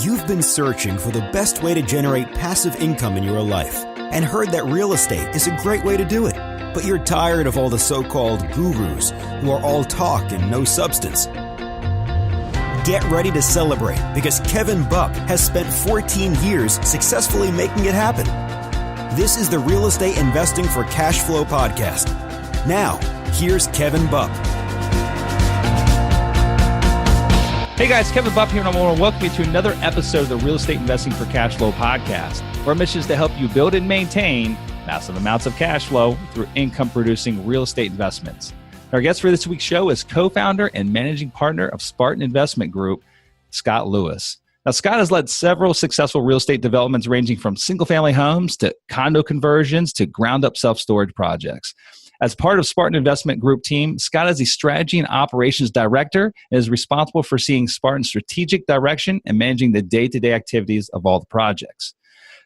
You've been searching for the best way to generate passive income in your life and heard that real estate is a great way to do it. But you're tired of all the so-called gurus who are all talk and no substance. Get ready to celebrate because Kevin Buck has spent 14 years successfully making it happen. This is the Real Estate Investing for Cash Flow podcast. Now, here's Kevin Buck. Hey guys, Kevin Buck here, and I want to welcome you to another episode of the Real Estate Investing for Cash Flow podcast. Our mission is to help you build and maintain massive amounts of cash flow through income-producing real estate investments. Our guest for this week's show is co-founder and managing partner of Spartan Investment Group, Scott Lewis. Now, Scott has led several successful real estate developments ranging from single-family homes to condo conversions to ground-up self-storage projects. As part of Spartan Investment Group team, Scott is the strategy and operations director and is responsible for seeing Spartan's strategic direction and managing the day-to-day activities of all the projects.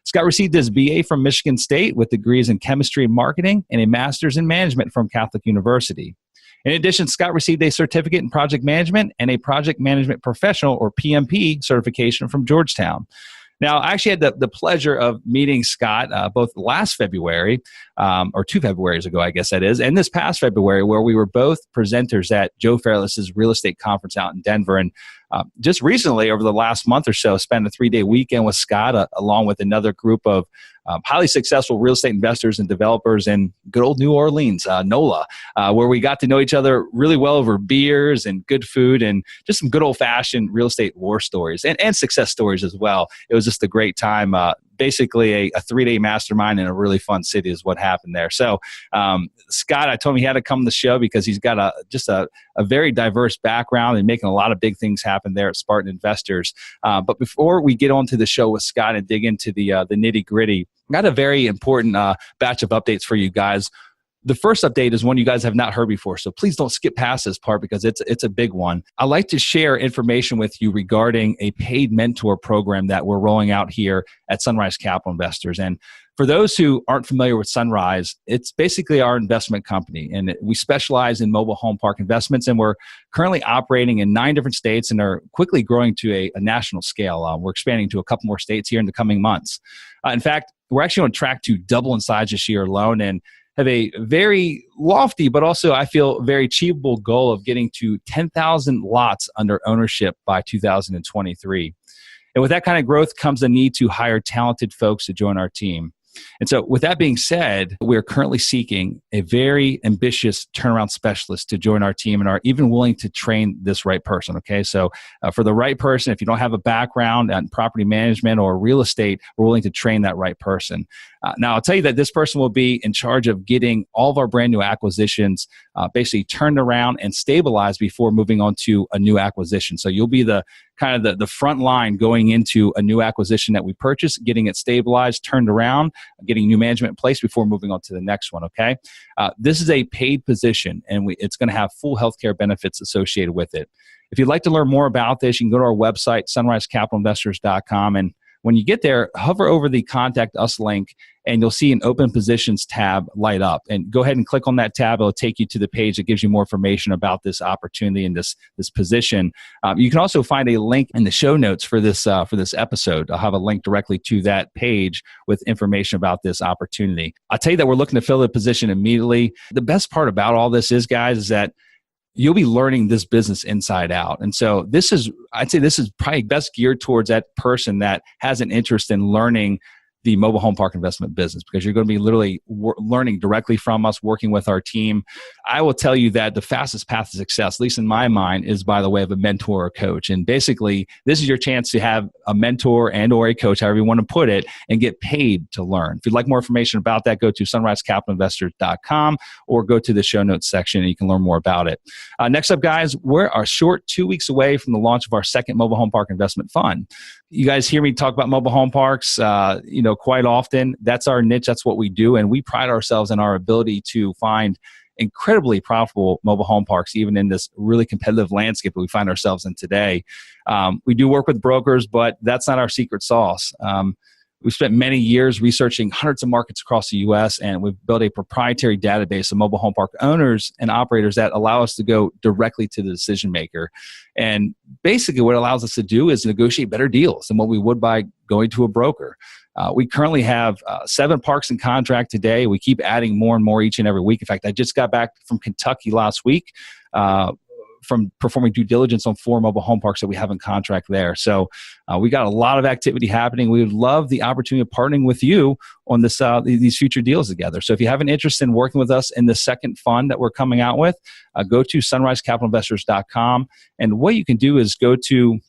Scott received his BA from Michigan State with degrees in chemistry and marketing and a master's in management from Catholic University. In addition, Scott received a certificate in project management and a project management professional or PMP certification from Georgetown. Now, I actually had the pleasure of meeting Scott both last February, or 2 Februarys ago, I guess that is, and this past February, where we were both presenters at Joe Fairless's real estate conference out in Denver. And just recently, over the last month or so, spent a 3-day weekend with Scott, along with another group of highly successful real estate investors and developers in good old New Orleans, NOLA, where we got to know each other really well over beers and good food and just some good old-fashioned real estate war stories and success stories as well. It was just a great time. Basically a 3-day mastermind in a really fun city is what happened there. So Scott, I told him he had to come to the show because he's got a very diverse background and making a lot of big things happen there at Spartan Investors. But before we get on to the show with Scott and dig into the nitty gritty, I got a very important batch of updates for you guys. The first update is one you guys have not heard before, so please don't skip past this part because it's a big one. I'd like to share information with you regarding a paid mentor program that we're rolling out here at Sunrise Capital Investors. And for those who aren't familiar with Sunrise, it's basically our investment company, and we specialize in mobile home park investments, and we're currently operating in 9 different states and are quickly growing to a national scale. We're expanding to a couple more states here in the coming months. In fact, we're actually on track to double in size this year alone, and have a very lofty, but also I feel very achievable goal of getting to 10,000 lots under ownership by 2023. And with that kind of growth comes a need to hire talented folks to join our team. And so with that being said, we're currently seeking a very ambitious turnaround specialist to join our team and are even willing to train this right person. Okay. So for the right person, if you don't have a background in property management or real estate, we're willing to train that right person. Now, I'll tell you that this person will be in charge of getting all of our brand new acquisitions basically turned around and stabilized before moving on to a new acquisition. So you'll be the front line going into a new acquisition that we purchase, getting it stabilized, turned around, getting new management in place before moving on to the next one, okay? This is a paid position, and it's going to have full healthcare benefits associated with it. If you'd like to learn more about this, you can go to our website, sunrisecapitalinvestors.com, and when you get there, hover over the Contact Us link, and you'll see an Open Positions tab light up. And go ahead and click on that tab. It'll take you to the page that gives you more information about this opportunity and this position. You can also find a link in the show notes for this episode. I'll have a link directly to that page with information about this opportunity. I'll tell you that we're looking to fill the position immediately. The best part about all this is, guys, is that you'll be learning this business inside out. And so I'd say this is probably best geared towards that person that has an interest in learning the mobile home park investment business, because you're going to be literally learning directly from us, working with our team. I will tell you that the fastest path to success, at least in my mind, is by the way of a mentor or coach. And basically, this is your chance to have a mentor and or a coach, however you want to put it, and get paid to learn. If you'd like more information about that, go to sunrisecapitalinvestors.com or go to the show notes section and you can learn more about it. Next up, guys, we're a short 2 weeks away from the launch of our second mobile home park investment fund. You guys hear me talk about mobile home parks, quite often. That's our niche. That's what we do. And we pride ourselves in our ability to find incredibly profitable mobile home parks, even in this really competitive landscape that we find ourselves in today. We do work with brokers, but that's not our secret sauce. We've spent many years researching hundreds of markets across the U.S., and we've built a proprietary database of mobile home park owners and operators that allow us to go directly to the decision maker. And basically what it allows us to do is negotiate better deals than what we would by going to a broker. We currently have 7 parks in contract today. We keep adding more and more each and every week. In fact, I just got back from Kentucky last week from performing due diligence on 4 mobile home parks that we have in contract there. So we got a lot of activity happening. We would love the opportunity of partnering with you on this these future deals together. So if you have an interest in working with us in the second fund that we're coming out with, go to sunrisecapitalinvestors.com. And what you can do is go to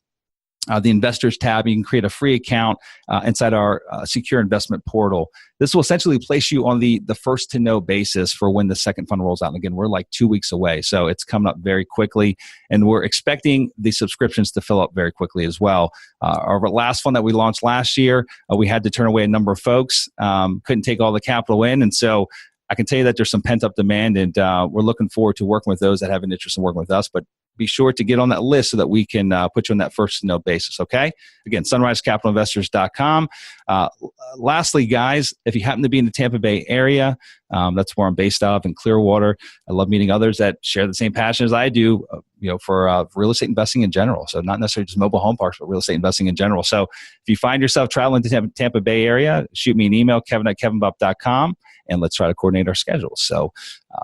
the investors tab. You can create a free account inside our secure investment portal. This will essentially place you on the first to know basis for when the second fund rolls out. And again, we're like 2 weeks away, so it's coming up very quickly, and we're expecting the subscriptions to fill up very quickly as well. Our last fund that we launched last year, we had to turn away a number of folks, couldn't take all the capital in, and so I can tell you that there's some pent-up demand, and we're looking forward to working with those that have an interest in working with us. But be sure to get on that list so that we can put you on that first to know basis, okay? Again, sunrisecapitalinvestors.com. Lastly, guys, if you happen to be in the Tampa Bay area, that's where I'm based out of in Clearwater. I love meeting others that share the same passion as I do, for real estate investing in general. So not necessarily just mobile home parks, but real estate investing in general. So if you find yourself traveling to Tampa Bay area, shoot me an email, kevin@kevinbupp.com, and let's try to coordinate our schedules. So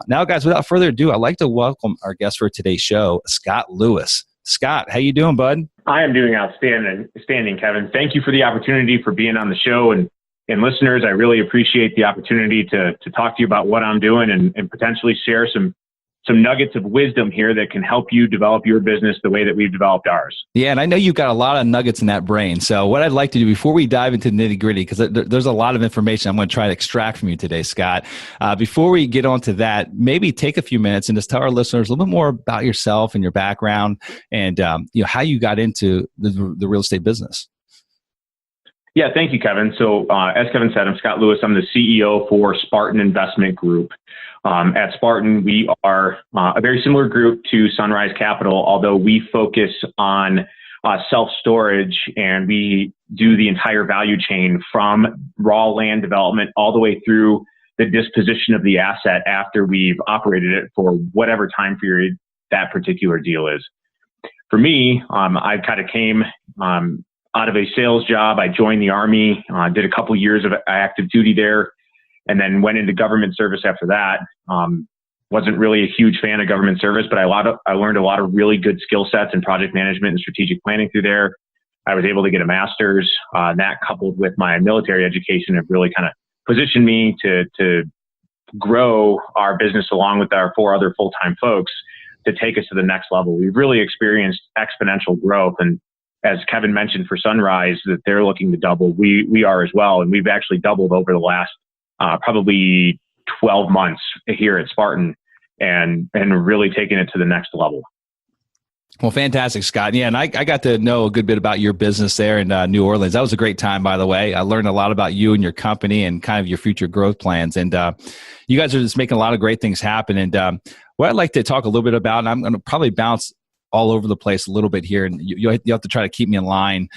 now, guys, without further ado, I'd like to welcome our guest for today's show, Scott Lewis. Scott, how you doing, bud? I am doing outstanding, Kevin. Thank you for the opportunity for being on the show. And listeners, I really appreciate the opportunity to talk to you about what I'm doing and potentially share some nuggets of wisdom here that can help you develop your business the way that we've developed ours. Yeah, and I know you've got a lot of nuggets in that brain. So what I'd like to do before we dive into the nitty gritty, because there's a lot of information I'm going to try to extract from you today, Scott. Before we get on to that, maybe take a few minutes and just tell our listeners a little bit more about yourself and your background and how you got into the real estate business. Yeah, thank you, Kevin. So as Kevin said, I'm Scott Lewis. I'm the CEO for Spartan Investment Group. At Spartan, we are a very similar group to Sunrise Capital, although we focus on self-storage, and we do the entire value chain from raw land development all the way through the disposition of the asset after we've operated it for whatever time period that particular deal is. For me, I kind of came out of a sales job. I joined the Army, did a couple years of active duty there, and then went into government service after that. Wasn't really a huge fan of government service, but I learned a lot of really good skill sets in project management and strategic planning through there. I was able to get a master's. That coupled with my military education have really kind of positioned me to grow our business along with our 4 other full-time folks to take us to the next level. We've really experienced exponential growth, and as Kevin mentioned for Sunrise, that they're looking to double. We are as well, and we've actually doubled over the last probably 12 months here at Spartan, and really taking it to the next level. Well, fantastic, Scott. Yeah, and I got to know a good bit about your business there in New Orleans. That was a great time, by the way. I learned a lot about you and your company and kind of your future growth plans. And you guys are just making a lot of great things happen. And what I'd like to talk a little bit about, and I'm going to probably bounce all over the place a little bit here, and you have to try to keep me in line.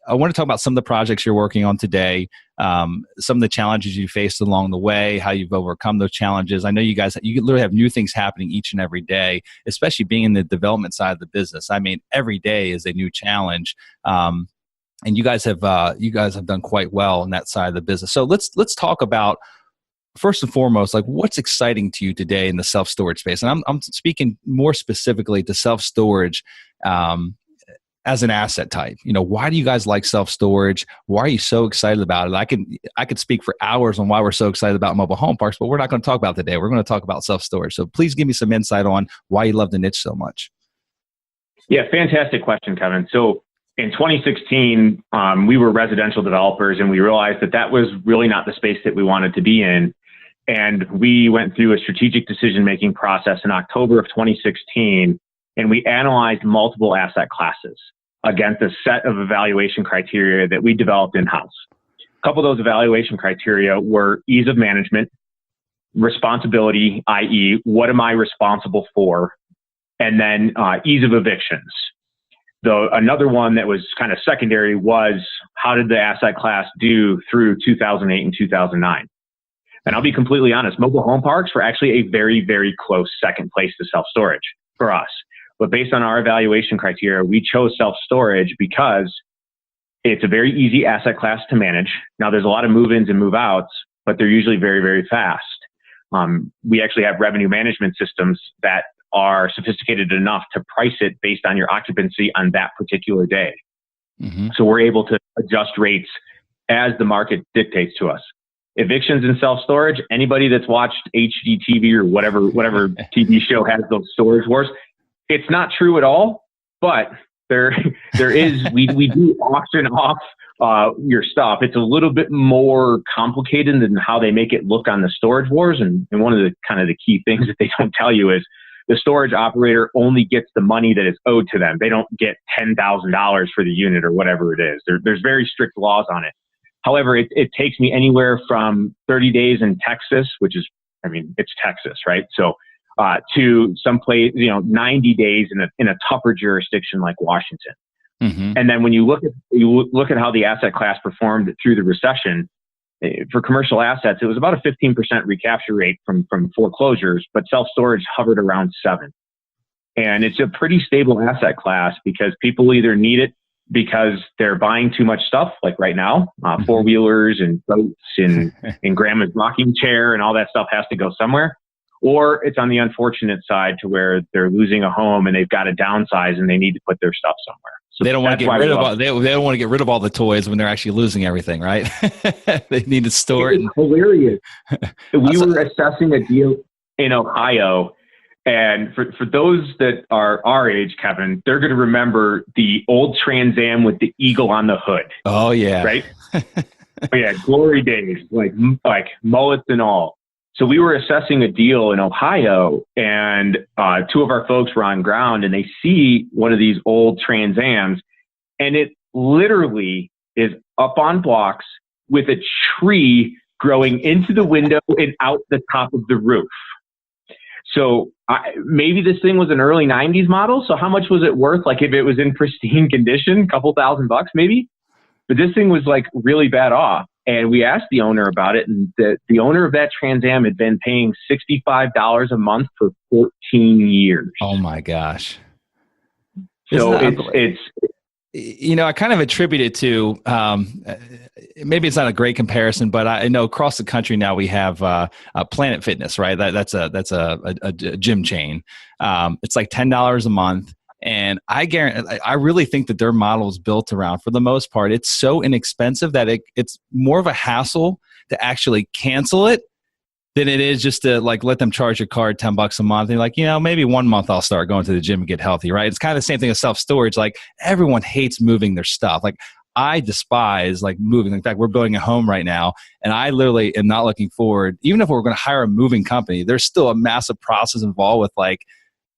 I want to talk about some of the projects you're working on today, some of the challenges you faced along the way, how you've overcome those challenges. I know you literally have new things happening each and every day, especially being in the development side of the business. I mean, every day is a new challenge. And you guys have done quite well in that side of the business. So let's talk about, first and foremost, like what's exciting to you today in the self-storage space. And I'm speaking more specifically to self-storage as an asset type. Why do you guys like self-storage? Why are you so excited about it? I could speak for hours on why we're so excited about mobile home parks, but we're not going to talk about today. We're going to talk about self-storage. So please give me some insight on why you love the niche so much. Yeah, fantastic question, Kevin. So in 2016, we were residential developers, and we realized that was really not the space that we wanted to be in. And we went through a strategic decision-making process in October of 2016, and we analyzed multiple asset classes against a set of evaluation criteria that we developed in-house. A couple of those evaluation criteria were ease of management, responsibility, i.e., what am I responsible for, and then ease of evictions. Another one that was kind of secondary was, how did the asset class do through 2008 and 2009? And I'll be completely honest, mobile home parks were actually a very, very close second place to self-storage for us. But based on our evaluation criteria, we chose self-storage because it's a very easy asset class to manage. Now, there's a lot of move-ins and move-outs, but they're usually very, very fast. We actually have revenue management systems that are sophisticated enough to price it based on your occupancy on that particular day. Mm-hmm. So we're able to adjust rates as the market dictates to us. Evictions and self-storage, anybody that's watched HGTV or whatever TV show has those storage wars, it's not true at all, but there is, we do auction off your stuff. It's a little bit more complicated than how they make it look on the storage wars. And one of the kind of the key things that they don't tell you is the storage operator only gets the money that is owed to them. They don't get $10,000 for the unit or whatever it is. There's very strict laws on it. However, it takes me anywhere from 30 days in Texas, which is, I mean, it's Texas, right? So, to someplace, 90 days in a tougher jurisdiction like Washington. Mm-hmm. And then when you look at how the asset class performed through the recession, for commercial assets, it was about a 15% recapture rate from foreclosures, but self-storage hovered around 7%. And it's a pretty stable asset class because people either need it because they're buying too much stuff, like right now, four-wheelers and boats and grandma's rocking chair and all that stuff has to go somewhere. Or it's on the unfortunate side to where they're losing a home and they've got to downsize and they need to put their stuff somewhere. So they don't want to get rid of they don't want to get rid of all the toys when they're actually losing everything, right? They need to store it. It's hilarious. We were assessing a deal in Ohio. And for those that are our age, Kevin, they're going to remember the old Trans Am with the eagle on the hood. Oh, yeah. Right? Oh, yeah, glory days, like mullets and all. So we were assessing a deal in Ohio, and two of our folks were on ground, and they see one of these old Trans Ams, and it literally is up on blocks with a tree growing into the window and out the top of the roof. So maybe this thing was an early 90s model. So how much was it worth? Like if it was in pristine condition, a couple $1,000 maybe. But this thing was like really bad off. And we asked the owner about it. And the owner of that Trans Am had been paying $65 a month for 14 years. Oh my gosh. So it's I kind of attribute it to, maybe it's not a great comparison, but I know across the country now we have Planet Fitness, right? That's a gym chain. It's like $10 a month. And I really think that their model is built around, for the most part, it's so inexpensive that it's more of a hassle to actually cancel it than it is just to like let them charge your card $10 a month. And like, maybe 1 month I'll start going to the gym and get healthy, right? It's kind of the same thing as self-storage. Like everyone hates moving their stuff. Like I despise like moving. In fact, we're building a home right now, and I literally am not looking forward. Even if we're going to hire a moving company, there's still a massive process involved with like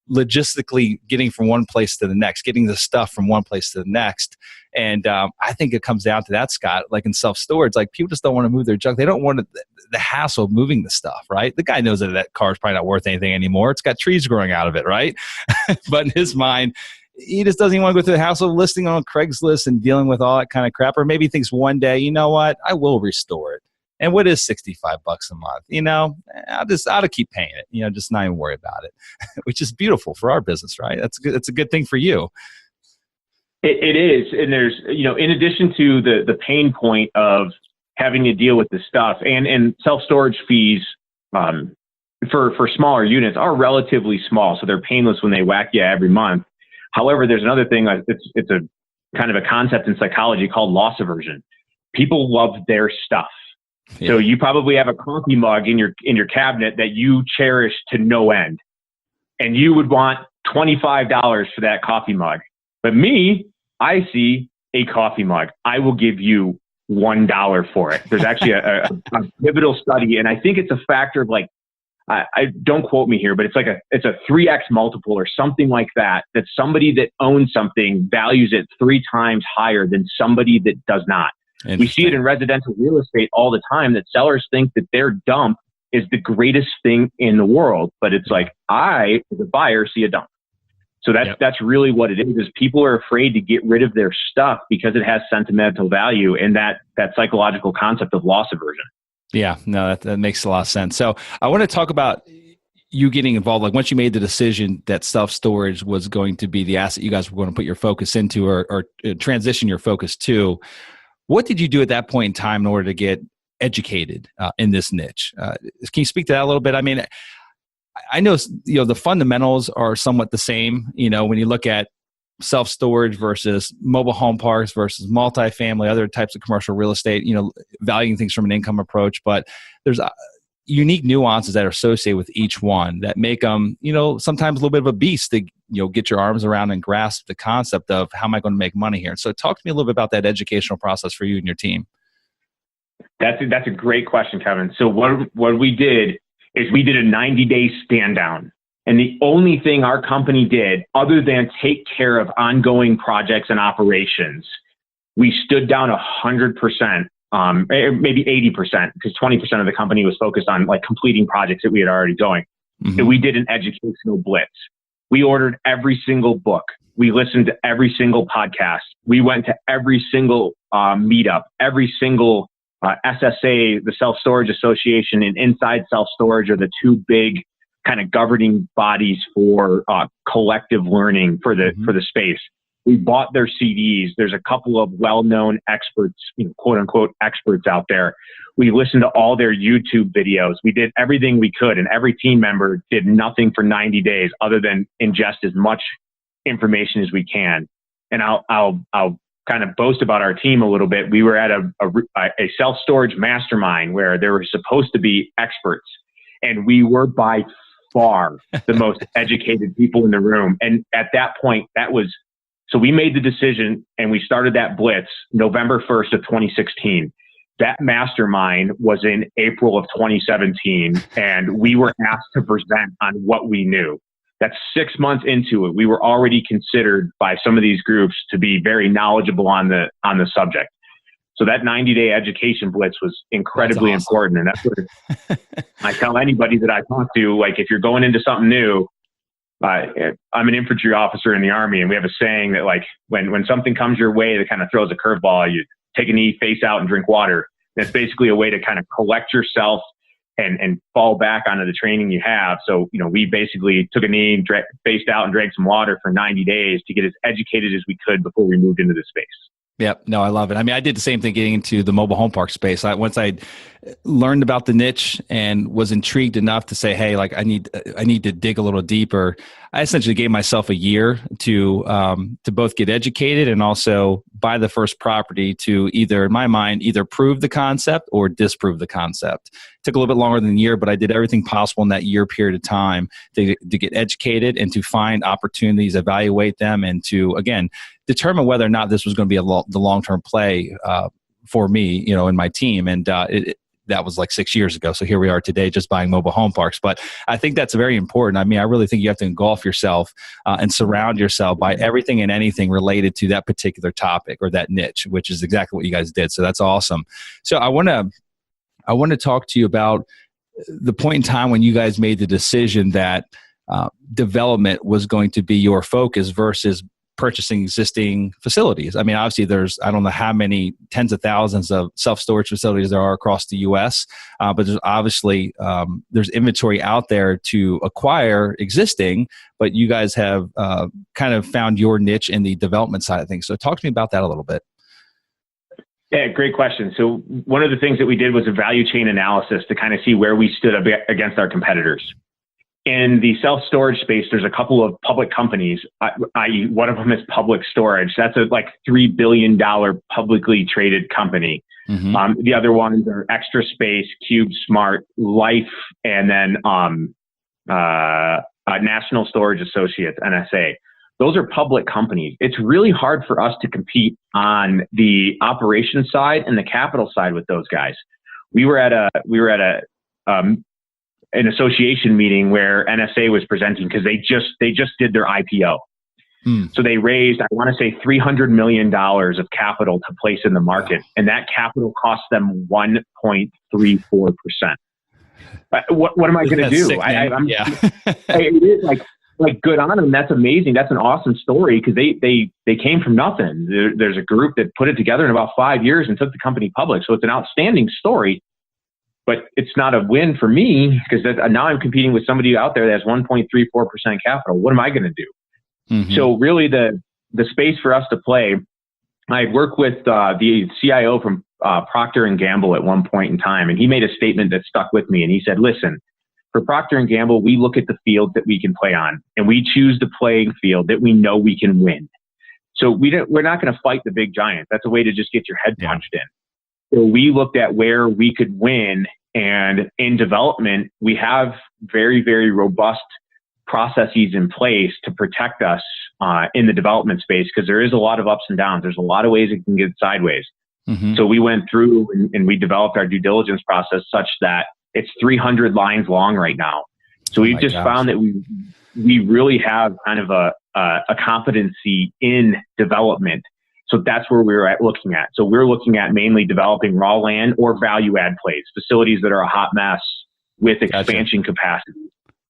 logistically getting from one place to the next, getting the stuff from one place to the next. And I think it comes down to that, Scott, like in self-storage, like people just don't want to move their junk. They don't want the hassle of moving the stuff, right? The guy knows that car's probably not worth anything anymore. It's got trees growing out of it, right? But in his mind, he just doesn't even want to go through the hassle of listing on Craigslist and dealing with all that kind of crap. Or maybe he thinks one day, you know what, I will restore it. And what is $65 a month? I'll keep paying it, just not even worry about it, which is beautiful for our business, right? That's good. It's a good thing for you. It is. And there's, in addition to the pain point of having to deal with the stuff and self-storage fees, for smaller units are relatively small. So they're painless when they whack you every month. However, there's another thing. It's a kind of a concept in psychology called loss aversion. People love their stuff. Yeah. So you probably have a coffee mug in your cabinet that you cherish to no end, and you would want $25 for that coffee mug. But me, I see a coffee mug. I will give you $1 for it. There's actually a pivotal study, and I think it's a factor of like, I don't quote me here, but it's a 3x multiple or something like that. That somebody that owns something values it 3 times higher than somebody that does not. We see it in residential real estate all the time that sellers think that their dump is the greatest thing in the world. But it's like, I, as a buyer, see a dump. So that's really what it is people are afraid to get rid of their stuff because it has sentimental value and that psychological concept of loss aversion. Yeah, no, that makes a lot of sense. So I want to talk about you getting involved. Like once you made the decision that self-storage was going to be the asset you guys were going to put your focus into or transition your focus to, what did you do at that point in time in order to get educated in this niche? Can you speak to that a little bit? I mean, I know, the fundamentals are somewhat the same, when you look at self-storage versus mobile home parks versus multifamily, other types of commercial real estate, valuing things from an income approach. But there's unique nuances that are associated with each one that make them, sometimes a little bit of a beast to, get your arms around and grasp the concept of how am I going to make money here? And so talk to me a little bit about that educational process for you and your team. That's a great question, Kevin. So what we did is we did a 90-day stand down. And the only thing our company did, other than take care of ongoing projects and operations, we stood down 100%, maybe 80%, because 20% of the company was focused on like completing projects that we had already going. Mm-hmm. And we did an educational blitz. We ordered every single book. We listened to every single podcast. We went to every single meetup, every single SSA, the Self-Storage Association, and Inside Self-Storage are the two big kind of governing bodies for collective learning for the space. We bought their CDs. There's a couple of well-known experts, quote unquote experts out there. We listened to all their YouTube videos. We did everything we could, and every team member did nothing for 90 days other than ingest as much information as we can. And I'll kind of boast about our team a little bit. We were at a self-storage mastermind where there were supposed to be experts, and we were by far the most educated people in the room. And at that point, so we made the decision and we started that blitz November 1st of 2016. That mastermind was in April of 2017, and we were asked to present on what we knew. That's 6 months into it. We were already considered by some of these groups to be very knowledgeable on the subject. So that 90-day education blitz was incredibly important. And that's what I tell anybody that I talk to, like, if you're going into something new, I'm an infantry officer in the Army, and we have a saying that, like, when something comes your way that kind of throws a curveball, you take a knee, face out, and drink water. That's basically a way to kind of collect yourself and fall back onto the training you have. So, we basically took a knee, faced out, and drank some water for 90 days to get as educated as we could before we moved into this space. Yep. No, I love it. I mean, I did the same thing getting into the mobile home park space. Once I learned about the niche and was intrigued enough to say, hey, like I need to dig a little deeper, I essentially gave myself a year to both get educated and also buy the first property to either, in my mind, either prove the concept or disprove the concept. It took a little bit longer than a year, but I did everything possible in that year period of time to get educated and to find opportunities, evaluate them, and to, again, determine whether or not this was going to be the long-term play for me, and my team. And that was like 6 years ago. So here we are today, just buying mobile home parks. But I think that's very important. I mean, I really think you have to engulf yourself and surround yourself by everything and anything related to that particular topic or that niche, which is exactly what you guys did. So that's awesome. So I want to talk to you about the point in time when you guys made the decision that development was going to be your focus versus purchasing existing facilities. I mean, obviously I don't know how many tens of thousands of self-storage facilities there are across the US, but there's obviously, there's inventory out there to acquire existing, but you guys have kind of found your niche in the development side of things. So talk to me about that a little bit. Yeah, great question. So one of the things that we did was a value chain analysis to kind of see where we stood against our competitors. In the self-storage space, there's a couple of public companies, i.e. one of them is Public Storage. That's a like $3 billion publicly traded company. Mm-hmm. The other ones are Extra Space, Cube Smart, Life, and then National Storage Associates, NSA. Those are public companies. It's really hard for us to compete on the operations side and the capital side with those guys. We were at an association meeting where NSA was presenting because they just did their IPO. So they raised, I want to say, $300 million of capital to place in the market. Wow. And that capital cost them 1.34%. What am I going to do? Yeah. It is like, like, good on them. That's amazing. That's an awesome story because they came from nothing. There's a group that put it together in about 5 years and took the company public. So it's an outstanding story, but it's not a win for me because now I'm competing with somebody out there that has 1.34% capital. What am I going to do? Mm-hmm. So really the space for us to play, I worked with the CIO from Procter & Gamble at one point in time, and he made a statement that stuck with me. And he said, listen, for Procter & Gamble, we look at the field that we can play on, and we choose the playing field that we know we can win. So we're not going to fight the big giants. That's a way to just get your head punched in. So we looked at where we could win, and in development, we have very, very robust processes in place to protect us in the development space because there is a lot of ups and downs. There's a lot of ways it can get sideways. Mm-hmm. So we went through and we developed our due diligence process such that it's 300 lines long right now. So we've just found that we really have kind of a competency in development. So that's where we're looking at. So we're looking at mainly developing raw land or value add plays, facilities that are a hot mess with expansion capacity.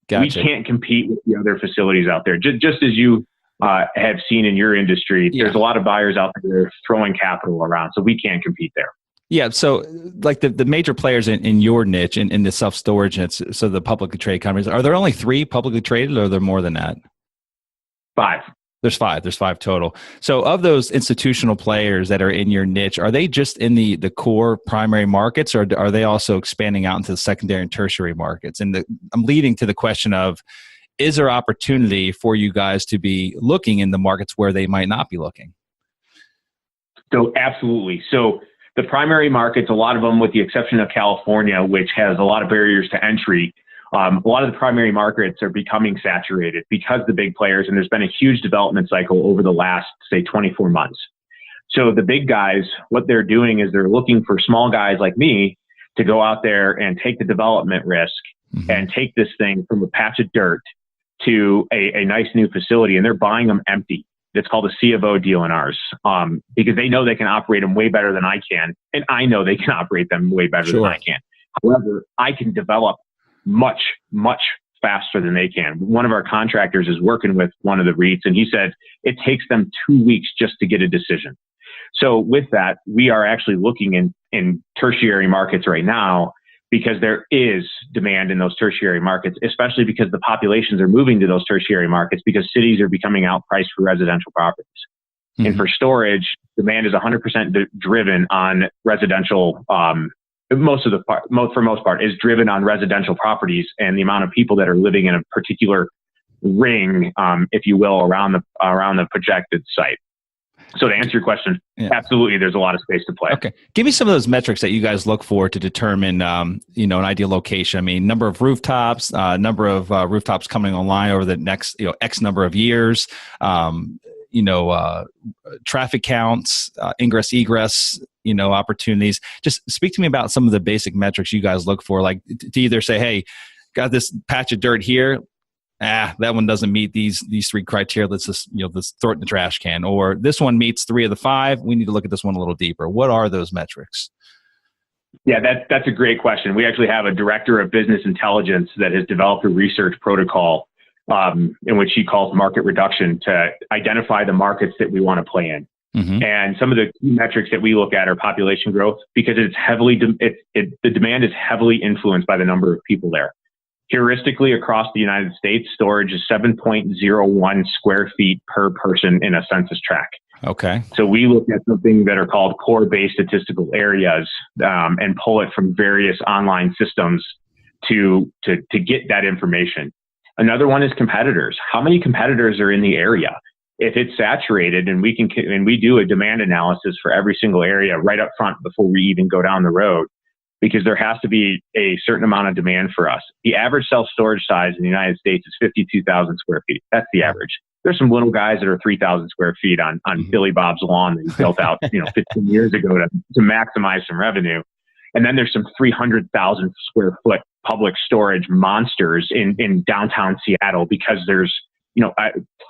Gotcha. We can't compete with the other facilities out there. Just as you have seen in your industry, there's a lot of buyers out there that are throwing capital around, so we can't compete there. Yeah. So like the major players in your niche, in the self-storage, so the publicly traded companies, are there only 3 publicly traded or are there more than that? 5. There's 5 total. So of those institutional players that are in your niche, are they just in the core primary markets, or are they also expanding out into the secondary and tertiary markets? And I'm leading to the question of, is there opportunity for you guys to be looking in the markets where they might not be looking? So absolutely. So the primary markets, a lot of them, with the exception of California, which has a lot of barriers to entry, a lot of the primary markets are becoming saturated because the big players, and there's been a huge development cycle over the last, say, 24 months. So the big guys, what they're doing is they're looking for small guys like me to go out there and take the development risk and take this thing from a patch of dirt to a nice new facility, and they're buying them empty. It's called a C of O deal in ours, because they know they can operate them way better than I can, and I know they can operate them way better than I can. However, I can develop much, much faster than they can. One of our contractors is working with one of the REITs, and he said it takes them 2 weeks just to get a decision. So with that, we are actually looking in tertiary markets right now because there is demand in those tertiary markets, especially because the populations are moving to those tertiary markets because cities are becoming outpriced for residential properties. Mm-hmm. And for storage, demand is 100% driven on residential. For most part, is driven on residential properties and the amount of people that are living in a particular ring, if you will, around the projected site. So to answer your question, absolutely, there's a lot of space to play. Okay, give me some of those metrics that you guys look for to determine, an ideal location. I mean, number of rooftops, rooftops coming online over the next, X number of years. Traffic counts, ingress, egress, opportunities. Just speak to me about some of the basic metrics you guys look for, like to either say, hey, got this patch of dirt here. That one doesn't meet these 3 criteria. Let's just, let's throw it in the trash can. Or this one meets 3 of the 5. We need to look at this one a little deeper. What are those metrics? Yeah, that's a great question. We actually have a director of business intelligence that has developed a research protocol in which he calls market reduction to identify the markets that we want to play in. Mm-hmm. And some of the key metrics that we look at are population growth, because it's the demand is heavily influenced by the number of people there. Heuristically, across the United States, storage is 7.01 square feet per person in a census tract. Okay. So we look at something that are called core-based statistical areas and pull it from various online systems to get that information. Another one is competitors. How many competitors are in the area? If it's saturated, and we do a demand analysis for every single area right up front before we even go down the road, because there has to be a certain amount of demand for us. The average self-storage size in the United States is 52,000 square feet. That's the average. There's some little guys that are 3,000 square feet on Billy Bob's lawn that he built out 15 years ago to maximize some revenue. And then there's some 300,000 square foot public storage monsters in downtown Seattle because there's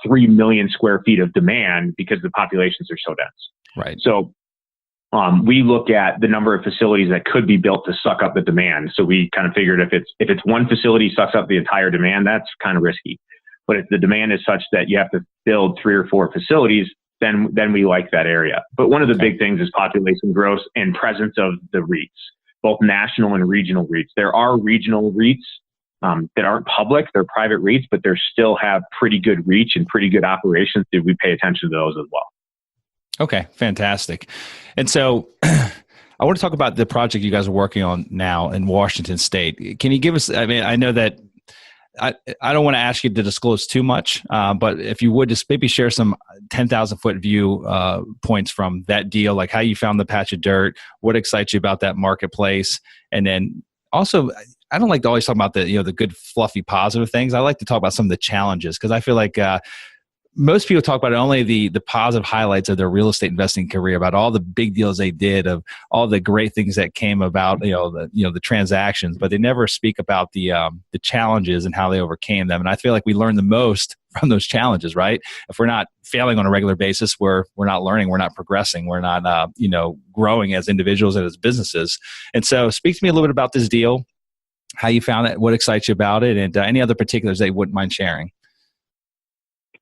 3 million square feet of demand because the populations are so dense. Right. So we look at the number of facilities that could be built to suck up the demand. So we kind of figured if it's one facility sucks up the entire demand, that's kind of risky. But if the demand is such that you have to build 3 or 4 facilities, then we like that area. But one of the big things is population growth and presence of the REITs, both national and regional REITs. There are regional REITs that aren't public, they're private REITs, but they still have pretty good reach and pretty good operations. Did we pay attention to those as well? Okay, fantastic. And so I want to talk about the project you guys are working on now in Washington State. Can you give us, I mean, I know that I don't want to ask you to disclose too much, but if you would just maybe share some 10,000 foot view points from that deal, like how you found the patch of dirt, what excites you about that marketplace, and then also, I don't like to always talk about the good fluffy positive things. I like to talk about some of the challenges because I feel like most people talk about only the positive highlights of their real estate investing career, about all the big deals they did, of all the great things that came about, the transactions, but they never speak about the challenges and how they overcame them. And I feel like we learn the most from those challenges, right? If we're not failing on a regular basis, we're not learning, we're not progressing, we're not growing as individuals and as businesses. And so, speak to me a little bit about this deal, how you found it, what excites you about it, and any other particulars that you wouldn't mind sharing.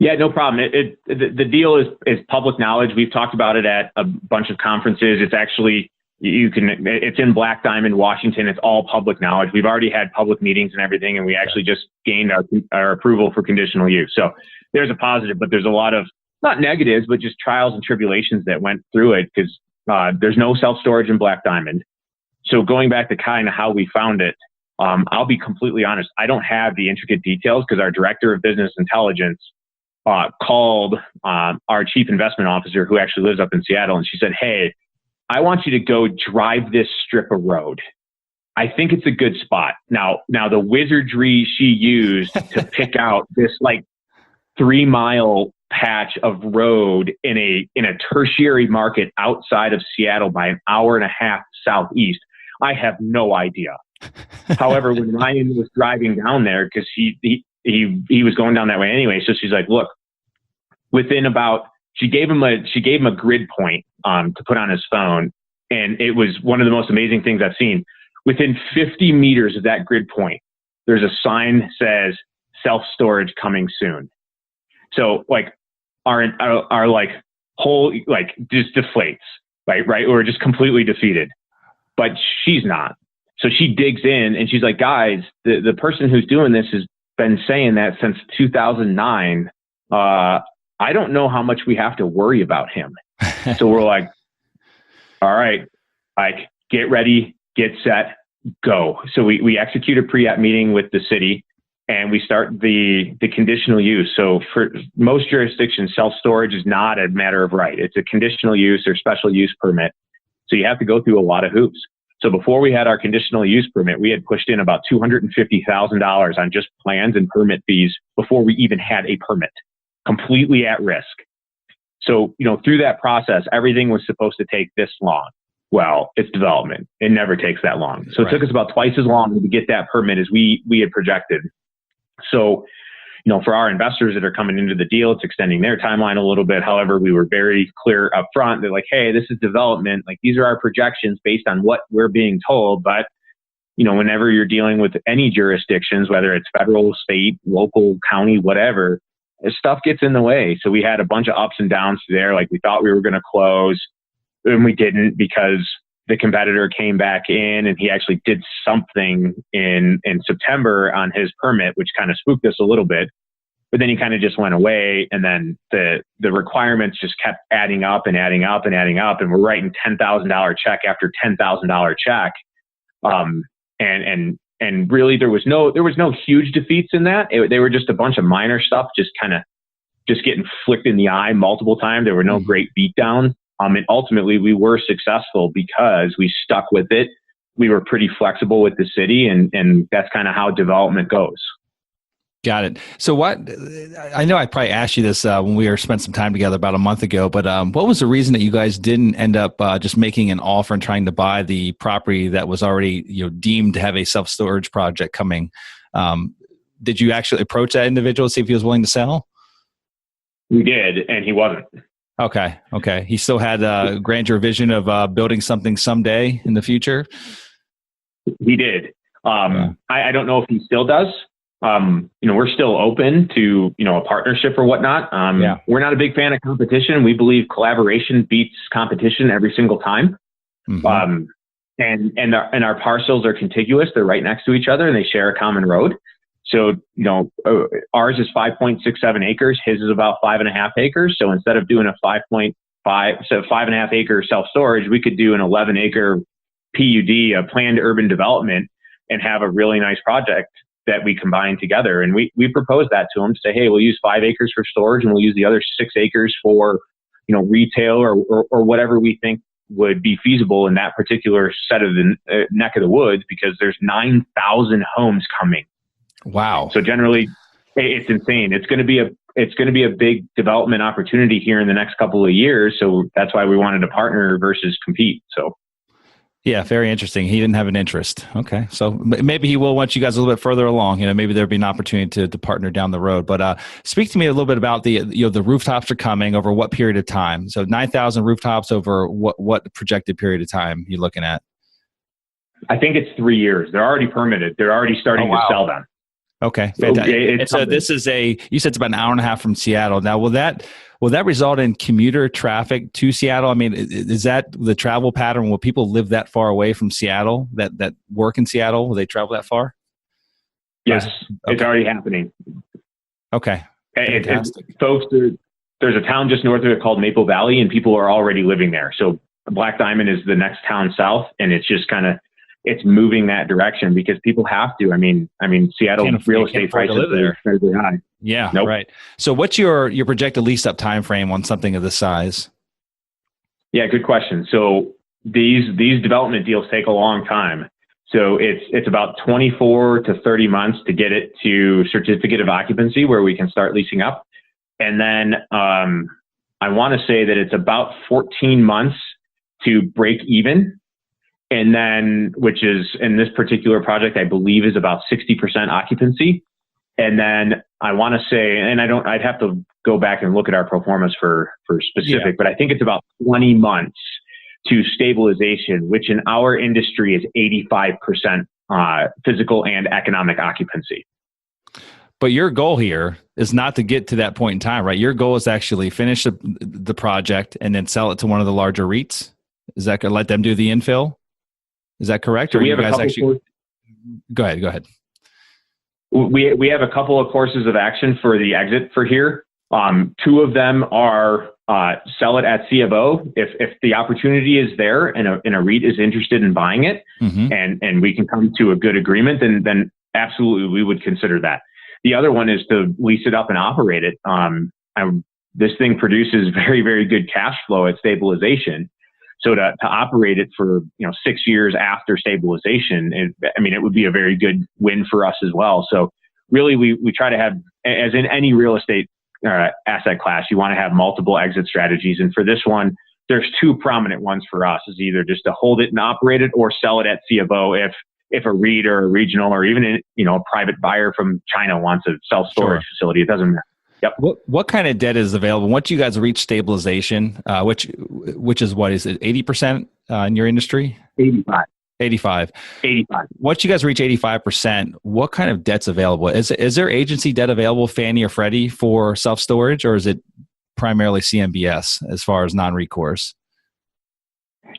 Yeah, no problem. The deal is public knowledge. We've talked about it at a bunch of conferences. It's actually, it's in Black Diamond, Washington. It's all public knowledge. We've already had public meetings and everything, and we actually just gained our approval for conditional use. So there's a positive, but there's a lot of, not negatives, but just trials and tribulations that went through it, because there's no self-storage in Black Diamond. So going back to kind of how we found it, I'll be completely honest. I don't have the intricate details because our director of business intelligence called our chief investment officer, who actually lives up in Seattle, and she said, "Hey, I want you to go drive this strip of road. I think it's a good spot." Now the wizardry she used to pick out this like 3-mile patch of road in a tertiary market outside of Seattle by an hour and a half southeast, I have no idea. However, when Ryan was driving down there, because he was going down that way anyway, so she's like, "Look, within about," she gave him a grid point to put on his phone, and it was one of the most amazing things I've seen. Within 50 meters of that grid point, there's a sign that says self-storage coming soon. So like our like whole like just deflates, right? We're just completely defeated. But she's not. So she digs in and she's like, "Guys, the person who's doing this has been saying that since 2009. I don't know how much we have to worry about him." So we're like, "All right, like get ready, get set, go." So we execute a pre-app meeting with the city, and we start the conditional use. So for most jurisdictions, self-storage is not a matter of right. It's a conditional use or special use permit. So you have to go through a lot of hoops. So before we had our conditional use permit, we had pushed in about $250,000 on just plans and permit fees before we even had a permit, completely at risk. So, through that process, everything was supposed to take this long. Well, it's development. It never takes that long. So it took us about twice as long to get that permit as we had projected. So, for our investors that are coming into the deal, it's extending their timeline a little bit. However, we were very clear up front. They're like, "Hey, this is development. Like, these are our projections based on what we're being told." But, whenever you're dealing with any jurisdictions, whether it's federal, state, local, county, whatever, stuff gets in the way. So we had a bunch of ups and downs there. Like, we thought we were going to close, and we didn't, because the competitor came back in and he actually did something in September on his permit, which kind of spooked us a little bit. But then he kind of just went away, and then the requirements just kept adding up and adding up and adding up, and we're writing $10,000 check after $10,000 check. And really there was no huge defeats in that. They were just a bunch of minor stuff, just getting flicked in the eye multiple times. There were no great beatdowns. And ultimately we were successful because we stuck with it. We were pretty flexible with the city, and that's kind of how development goes. Got it. So I know I probably asked you this when we spent some time together about a month ago, but what was the reason that you guys didn't end up just making an offer and trying to buy the property that was already deemed to have a self-storage project coming? Did you actually approach that individual to see if he was willing to sell? We did, and he wasn't. Okay. He still had a grandeur vision of building something someday in the future? He did. I don't know if he still does. we're still open to, a partnership or whatnot. We're not a big fan of competition. We believe collaboration beats competition every single time. Mm-hmm. And our parcels are contiguous. They're right next to each other and they share a common road. So, ours is 5.67 acres. His is about 5.5 acres. So instead of doing a 5.5 acre self-storage, we could do an 11 acre PUD, a planned urban development, and have a really nice project that we combine together. And we proposed that to them to say, hey, we'll use 5 acres for storage and we'll use the other 6 acres for, retail or whatever we think would be feasible in that particular set of the neck of the woods, because there's 9,000 homes coming. Wow. So generally it's insane. It's going to be a big development opportunity here in the next couple of years. So that's why we wanted to partner versus compete. So. Yeah, very interesting. He didn't have an interest. Okay. So maybe he will once you guys a little bit further along. Maybe there'll be an opportunity to partner down the road. But speak to me a little bit about the rooftops are coming over what period of time? So 9,000 rooftops over what projected period of time you're looking at? I think it's 3 years. They're already permitted. They're already starting to sell them. Okay, fantastic. And so this is you said it's about an hour and a half from Seattle. Now, will that result in commuter traffic to Seattle? I mean, is that the travel pattern? Will people live that far away from Seattle that work in Seattle? Will they travel that far? Yes, it's already happening. Okay, fantastic. Folks, there's a town just north of it called Maple Valley, and people are already living there. So Black Diamond is the next town south, and it's just it's moving that direction because people have to. I mean, Seattle real estate prices are incredibly high. Yeah, right. So what's your projected lease up time frame on something of this size? Yeah, good question. So these development deals take a long time. So it's about 24 to 30 months to get it to certificate of occupancy where we can start leasing up. And then I want to say that it's about 14 months to break even. And then, which is in this particular project, I believe is about 60% occupancy. And then I want to say, and I'd have to go back and look at our pro formas for specific, but I think it's about 20 months to stabilization, which in our industry is 85% physical and economic occupancy. But your goal here is not to get to that point in time, right? Your goal is to actually finish the project and then sell it to one of the larger REITs. Is that going to let them do the infill? Is that correct? So or we have you guys actually? Go ahead. We have a couple of courses of action for the exit for here. 2 of them are sell it at C of O. If the opportunity is there and a REIT is interested in buying it, mm-hmm. and we can come to a good agreement, then absolutely we would consider that. The other one is to lease it up and operate it. This thing produces very, very good cash flow at stabilization. So to operate it for 6 years after stabilization, it would be a very good win for us as well. So really, we try to have, as in any real estate asset class, you want to have multiple exit strategies. And for this one, there's 2 prominent ones for us: is either just to hold it and operate it, or sell it at C of O if a REIT or a regional or even a private buyer from China wants a self-storage facility. It doesn't matter. Yep. What kind of debt is available once you guys reach stabilization? Which is what is it? 80% in your industry? 85. Once you guys reach 85%, what kind of debt's available? Is there agency debt available, Fannie or Freddie, for self storage, or is it primarily CMBS as far as non-recourse?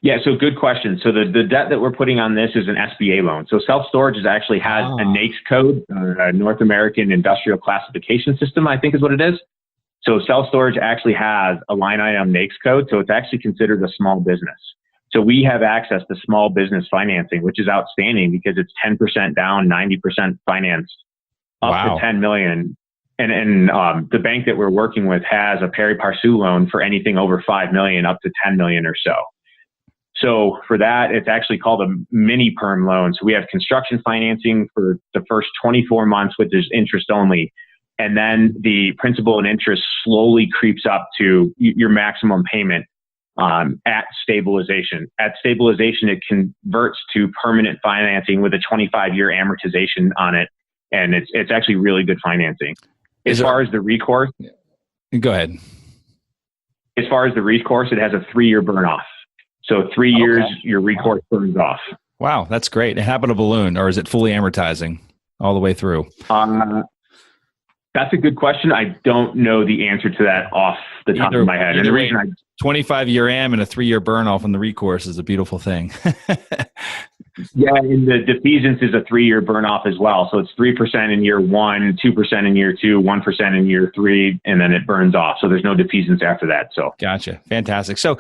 Yeah, so good question. So the debt that we're putting on this is an SBA loan. So self-storage actually has a NAICS code, a North American Industrial Classification System, I think is what it is. So self-storage actually has a line item NAICS code. So it's actually considered a small business. So we have access to small business financing, which is outstanding because it's 10% down, 90% financed, up to 10 million. And the bank that we're working with has a pari passu loan for anything over 5 million up to 10 million or so. So for that, it's actually called a mini perm loan. So we have construction financing for the first 24 months, which is interest only. And then the principal and interest slowly creeps up to your maximum payment at stabilization. At stabilization, it converts to permanent financing with a 25-year amortization on it. And it's actually really good financing. As far as the recourse, go ahead. As far as the recourse, it has a 3-year burn off. So 3 years, your recourse burns off. Wow, that's great. It happened to balloon, or is it fully amortizing? all the way through? That's a good question. I don't know the answer to that off the top of my head. And the reason 25-year AM and a 3-year burn off on the recourse is a beautiful thing. Yeah, and the defeasance is a 3-year burn off as well. So it's 3% in year 1, 2% in year 2, 1% in year 3, and then it burns off. So there's no defeasance after that. So gotcha. Fantastic. So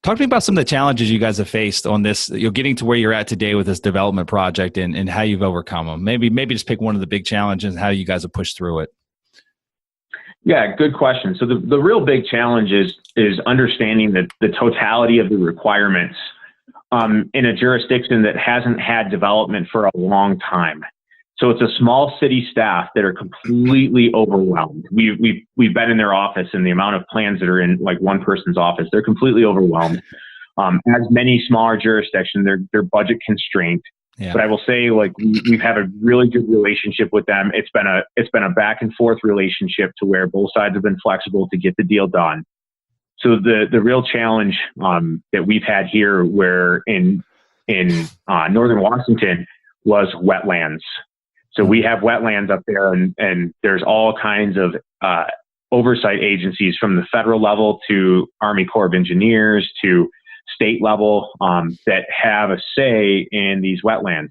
talk to me about some of the challenges you guys have faced on this, you're getting to where you're at today with this development project and how you've overcome them. Maybe just pick one of the big challenges and how you guys have pushed through it. Yeah, good question. So the real big challenge is understanding the totality of the requirements in a jurisdiction that hasn't had development for a long time. So it's a small city staff that are completely overwhelmed. We've been in their office, and the amount of plans that are in like one person's office, they're completely overwhelmed. As many smaller jurisdictions, they're budget constrained. Yeah. But I will say, like, we've had a really good relationship with them. It's been a back and forth relationship to where both sides have been flexible to get the deal done. So the real challenge that we've had here, where in northern Washington, was wetlands. So we have wetlands up there, and there's all kinds of oversight agencies from the federal level to Army Corps of Engineers to state level that have a say in these wetlands.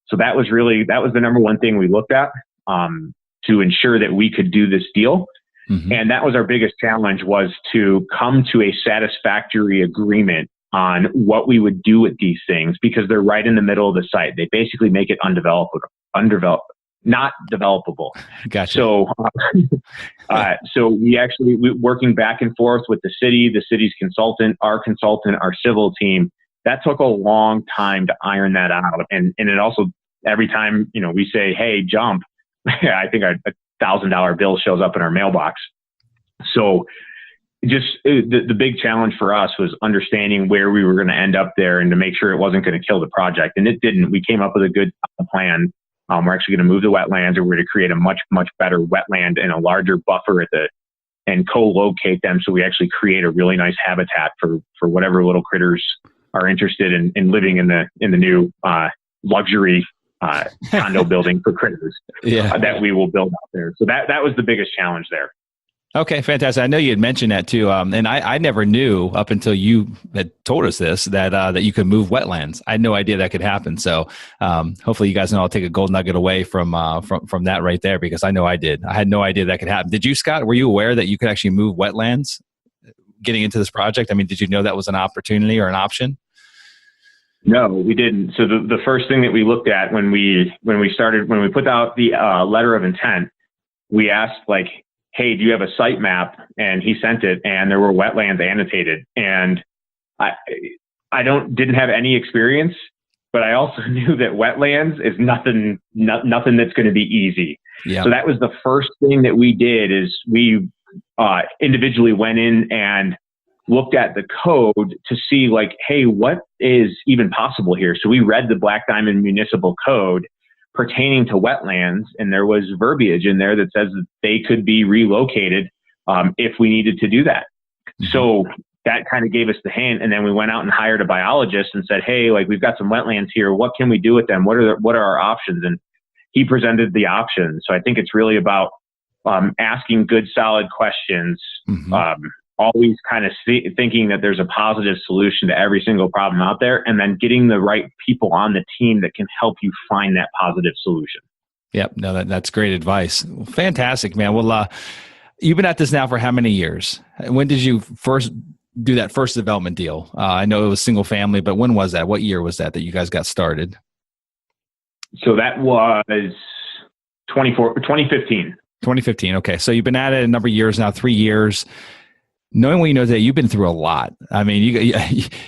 So that was the number one thing we looked at to ensure that we could do this deal. Mm-hmm. And that was our biggest challenge, was to come to a satisfactory agreement on what we would do with these things, because they're right in the middle of the site. They basically make it not developable. Gotcha. So, so we working back and forth with the city's consultant, our civil team. That took a long time to iron that out. And it also, every time, we say, hey, jump, I think a $1,000 bill shows up in our mailbox. So just the big challenge for us was understanding where we were going to end up there and to make sure it wasn't going to kill the project. And it didn't. We came up with a good plan. We're actually going to move the wetlands, and we're going to create a much, much better wetland and a larger buffer and co-locate them. So we actually create a really nice habitat for whatever little critters are interested in living in the new luxury condo building for critters that we will build out there. So that was the biggest challenge there. Okay, fantastic. I know you had mentioned that too, and I never knew up until you had told us this that you could move wetlands. I had no idea that could happen. So hopefully you guys know I'll take a gold nugget away from that right there, because I know I did. I had no idea that could happen. Did you, Scott? Were you aware that you could actually move wetlands getting into this project? I mean, did you know that was an opportunity or an option? No, we didn't. So the first thing that we looked at when we put out the letter of intent, we asked, like, hey, do you have a site map? And he sent it, and there were wetlands annotated. And I didn't have any experience, but I also knew that wetlands is nothing that's going to be easy. Yeah. So that was the first thing that we did, is we individually went in and looked at the code to see, like, hey, what is even possible here? So we read the Black Diamond Municipal Code pertaining to wetlands, and there was verbiage in there that says that they could be relocated if we needed to do that. Mm-hmm. So that kind of gave us the hint, and then we went out and hired a biologist and said, hey, like, we've got some wetlands here. What can we do with them? What are our options? And he presented the options. So I think it's really about asking good, solid questions, mm-hmm. Always kind of thinking that there's a positive solution to every single problem out there, and then getting the right people on the team that can help you find that positive solution. Yep. No, that's great advice. Well, fantastic, man. Well, you've been at this now for how many years? When did you first do that first development deal? I know it was single family, but when was that? What year was that you guys got started? So that was 2015. 2015. Okay. So you've been at it a number of years now, 3 years. Knowing what you know today, you've been through a lot. I mean,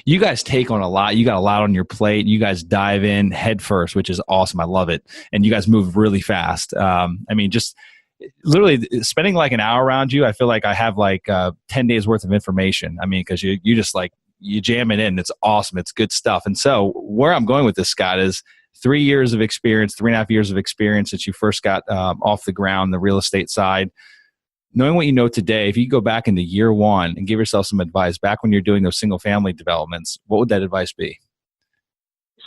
you guys take on a lot. You got a lot on your plate. You guys dive in head first, which is awesome. I love it. And you guys move really fast. I mean, just literally spending like an hour around you, I feel like I have like 10 days worth of information. I mean, because you just like, you jam it in. It's awesome. It's good stuff. And so where I'm going with this, Scott, is 3 years of experience, 3.5 years of experience since you first got off the ground, the real estate side. Knowing what you know today, if you go back into year one and give yourself some advice back when you're doing those single family developments, what would that advice be?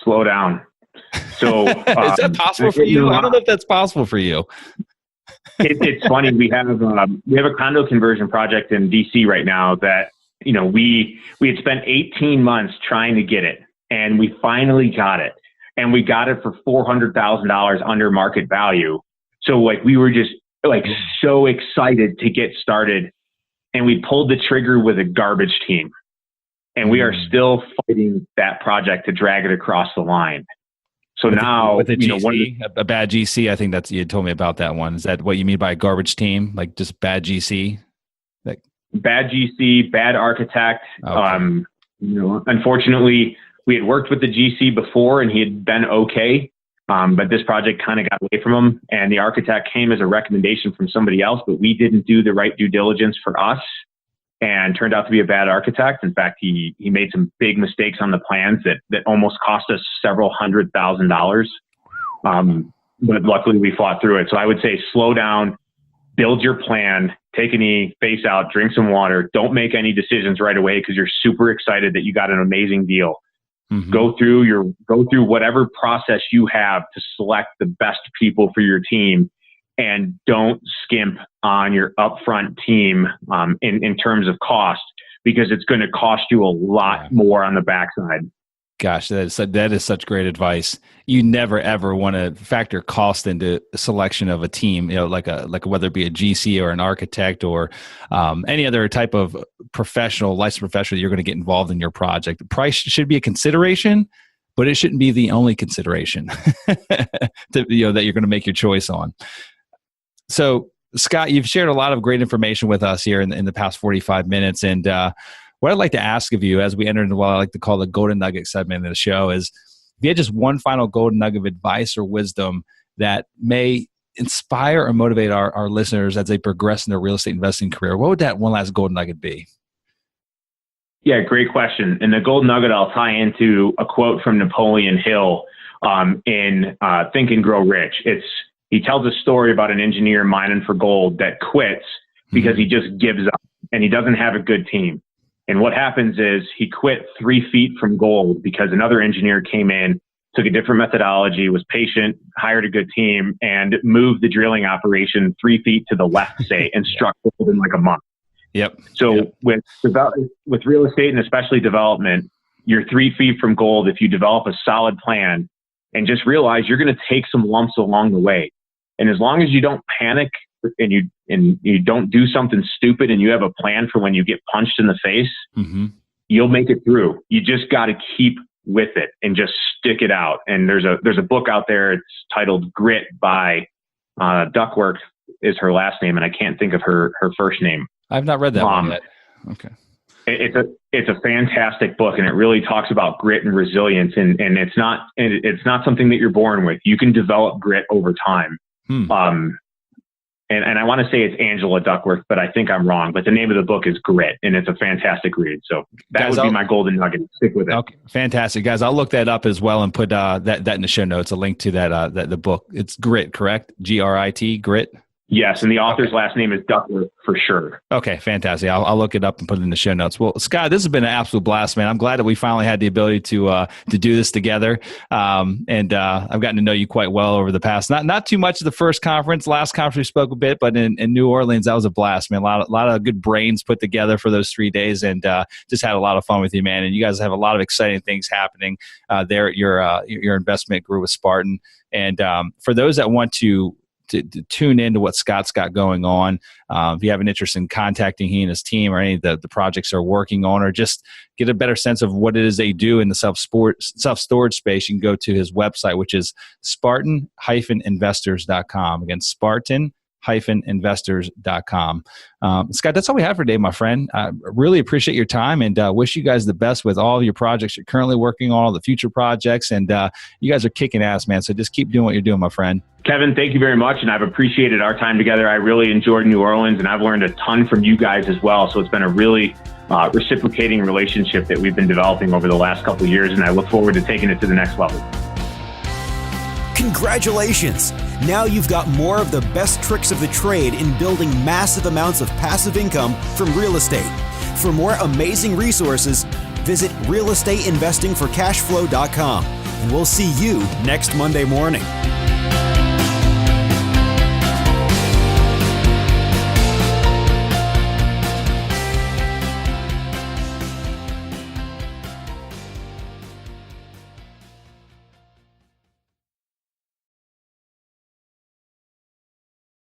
Slow down. So is that possible for you? I don't know if that's possible for you. It's funny. We have a condo conversion project in DC right now that, we had spent 18 months trying to get it, and we finally got it, and we got it for $400,000 under market value. So we were just so excited to get started, and we pulled the trigger with a garbage team, and we are still fighting that project to drag it across the line. So now, with a GC, a bad GC, I think you told me about that one. Is that what you mean by a garbage team? Like just bad GC? Bad GC, bad architect. Okay. Unfortunately, we had worked with the GC before and he had been okay. But this project kind of got away from him, and the architect came as a recommendation from somebody else, but we didn't do the right due diligence for us and turned out to be a bad architect. In fact, he made some big mistakes on the plans that almost cost us several $100,000. But luckily we fought through it. So I would say slow down, build your plan, take a knee, face out, drink some water. Don't make any decisions right away because you're super excited that you got an amazing deal. Mm-hmm. Go through whatever process you have to select the best people for your team, and don't skimp on your upfront team in terms of cost, because it's going to cost you a lot more on the backside. Gosh, that is such great advice. You never ever want to factor cost into the selection of a team. Like whether it be a GC or an architect or any other type of licensed professional you're going to get involved in your project. The price should be a consideration, but it shouldn't be the only consideration that you're going to make your choice on. So, Scott, you've shared a lot of great information with us here in the past 45 minutes, and what I'd like to ask of you as we enter into what I like to call the golden nugget segment of the show is, if you had just one final golden nugget of advice or wisdom that may inspire or motivate our listeners as they progress in their real estate investing career, what would that one last golden nugget be? Yeah, great question. And the golden nugget I'll tie into a quote from Napoleon Hill in Think and Grow Rich. He tells a story about an engineer mining for gold that quits because he just gives up and he doesn't have a good team. And what happens is he quit 3 feet from gold because another engineer came in, took a different methodology, was patient, hired a good team, and moved the drilling operation 3 feet to the left, say, and struck gold in like a month. Yep. So with real estate and especially development, you're 3 feet from gold if you develop a solid plan and just realize you're going to take some lumps along the way. And as long as you don't panic and you don't do something stupid and you have a plan for when you get punched in the face, you'll make it through. You just got to keep with it and just stick it out. And there's a book out there. It's titled Grit by Duckworth is her last name, and I can't think of her first name. I've not read that one yet. Okay. It's a fantastic book, and it really talks about grit and resilience. And it's not something that you're born with. You can develop grit over time. And I want to say it's Angela Duckworth, but I think I'm wrong. But the name of the book is Grit, and it's a fantastic read. So that would be my golden nugget. Stick with it. Okay, fantastic, guys. I'll look that up as well and put that in the show notes. A link to that the book. It's Grit, correct? GRIT, Grit. Yes, and the author's last name is Duckworth for sure. Okay, fantastic. I'll look it up and put it in the show notes. Well, Scott, this has been an absolute blast, man. I'm glad that we finally had the ability to do this together. And I've gotten to know you quite well over the past. Not too much of the first conference. Last conference we spoke a bit, but in New Orleans, that was a blast, man. A lot of good brains put together for those 3 days, and just had a lot of fun with you, man. And you guys have a lot of exciting things happening there at your investment group with Spartan. And for those that want to tune into what Scott's got going on. If you have an interest in contacting he and his team or any of the projects they're working on, or just get a better sense of what it is they do in the self-storage space, you can go to his website, which is Spartan-investors.com. Again, Spartan-investors.com. Scott, that's all we have for today, my friend. I really appreciate your time, and wish you guys the best with all of your projects you're currently working on, all the future projects, and you guys are kicking ass, man. So just keep doing what you're doing, my friend. Kevin, thank you very much, and I've appreciated our time together. I really enjoyed New Orleans, and I've learned a ton from you guys as well. So it's been a really reciprocating relationship that we've been developing over the last couple of years, and I look forward to taking it to the next level. Congratulations! Now you've got more of the best tricks of the trade in building massive amounts of passive income from real estate. For more amazing resources, visit realestateinvestingforcashflow.com. and we'll see you next Monday morning.